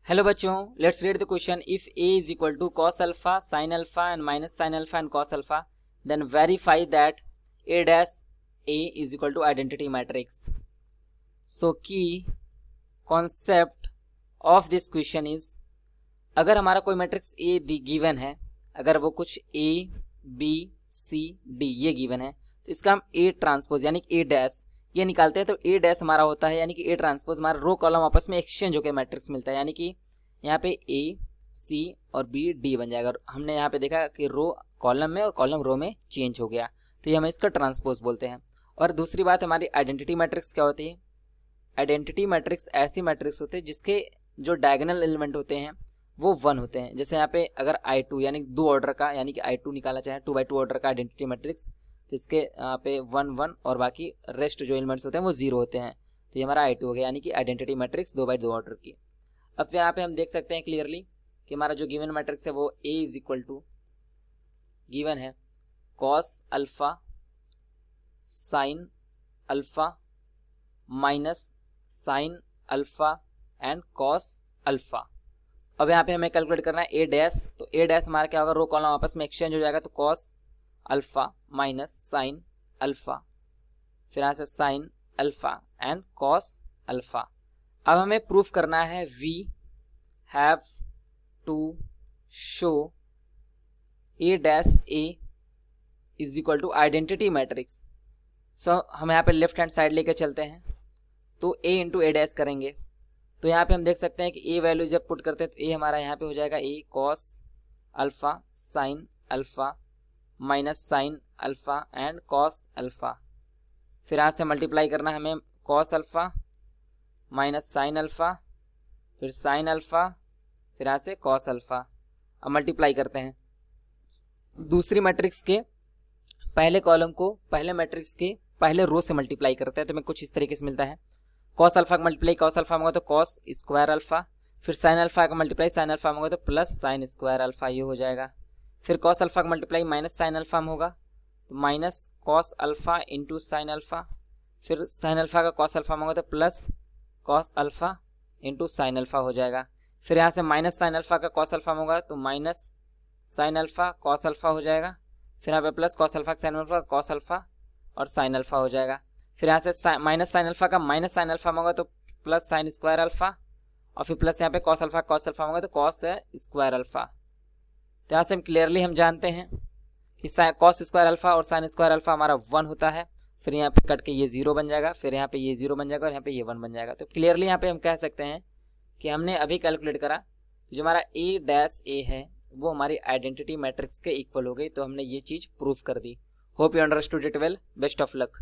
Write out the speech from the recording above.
Hello बच्चों, let's read the question. If a is equal to cos alpha sine alpha and minus sine alpha and cos alpha, then verify that a dash a is equal to identity matrix. So की concept of this question is, अगर हमारा कोई matrix a given है, अगर वो कुछ a b c d ये given है, तो इसका हम a ट्रांसपोज यानी a डैश ये निकालते हैं. तो a डैश हमारा होता है यानी कि a ट्रांसपोज हमारा रो कॉलम आपस में एक्सचेंज होकर मैट्रिक्स मिलता है, यानी कि यहाँ पे a c और b d बन जाएगा. हमने यहाँ पे देखा कि रो कॉलम में और कॉलम रो में चेंज हो गया, तो ये हम इसका ट्रांसपोज बोलते हैं. और दूसरी बात, हमारी आइडेंटिटी मैट्रिक्स क्या होती है? आइडेंटिटी मैट्रिक्स ऐसी मैट्रिक्स होते हैं जिसके जो डायगोनल एलिमेंट होते हैं वो 1 होते हैं. जैसे यहाँ पे अगर I2 यानी 2 ऑर्डर का, यानी कि I2 निकाला चाहे 2x2 ऑर्डर का आइडेंटिटी मैट्रिक्स, तो इसके यहाँ पे 1 1 और बाकी रेस्ट जो एलिमेंट्स होते हैं वो 0 होते हैं. तो ये हमारा I2 हो गया, यानी कि आइडेंटिटी मैट्रिक्स 2x2 ऑर्डर की. अब फिर यहाँ पे हम देख सकते हैं क्लियरली कि हमारा जो गिवन मैट्रिक्स है वो A is equal to given है cos alpha sine alpha minus sine alpha and cos alpha. अब यहाँ पे हमें कैलकुलेट करना है ए डैश. तो ए डैश हमारा क्या होगा, रो कॉलम आपस में एक्सचेंज हो जाएगा, तो cos alpha minus sine alpha, फिर यहाँ से sine alpha and cos alpha. अब हमें प्रूफ करना है we have to show A dash A is equal to identity matrix. So हम यहाँ पे लेफ्ट हैंड साइड लेके चलते हैं, तो ए इंटू ए डैश करेंगे. तो यहाँ पे हम देख सकते हैं कि ए वैल्यू जब पुट करते हैं तो ए हमारा यहाँ पे हो जाएगा A cos alpha sine alpha minus sine alpha and cos alpha. फिर यहाँ से मल्टीप्लाई करना है हमें cos alpha minus sine alpha, फिर साइन अल्फा, फिर यहाँ से कॉस अल्फा. अब मल्टीप्लाई करते हैं दूसरी मैट्रिक्स के पहले कॉलम को पहले मैट्रिक्स के पहले रो से मल्टीप्लाई करते हैं, तो हमें कुछ इस तरीके से मिलता है. कॉस अल्फा का मल्टीप्लाई कॉस अल्फा में होगा तो कॉस स्क्वायर अल्फा, फिर साइन अल्फा का मल्टीप्लाई साइन अल्फा में होगा तो प्लस साइन स्क्वायर अल्फा ये हो जाएगा. फिर कॉस अल्फा का मल्टीप्लाई माइनस साइन अल्फा में होगा तो minus cos alpha into sine alpha, फिर साइन अल्फा का कॉस अल्फा में होगा तो plus cos alpha into sine alpha हो जाएगा. फिर यहाँ से माइनस साइन अल्फा का कॉस अल्फा में होगा तो minus sine alpha cos alpha हो जाएगा. फिर यहाँ पे plus cos alpha sine alpha cos alpha और साइन अल्फा हो जाएगा. फिर यहाँ से माइनस साइन अल्फा का माइनस साइन अल्फा में होगा तो प्लस साइन स्क्वायर अल्फा, और फिर प्लस यहाँ पे कॉस अल्फा में होगा तो कॉस स्क्वायर अल्फा. तो यहाँ से हम क्लियरली हम जानते हैं कि कॉस स्क्वायर अल्फा और साइन स्क्वायर अल्फा हमारा 1 होता है. फिर यहाँ पे कट के ये 0 बन जाएगा, फिर यहाँ पे ये 0 बन जाएगा और यहाँ पे ये 1 बन जाएगा. तो क्लियरली यहाँ पे हम कह सकते हैं कि हमने अभी कैलकुलेट करा जो हमारा ए डैश ए है वो हमारी आइडेंटिटी मैट्रिक्स के इक्वल हो गई. तो हमने ये चीज़ प्रूफ कर दी. Hope you understood it well. Best of luck.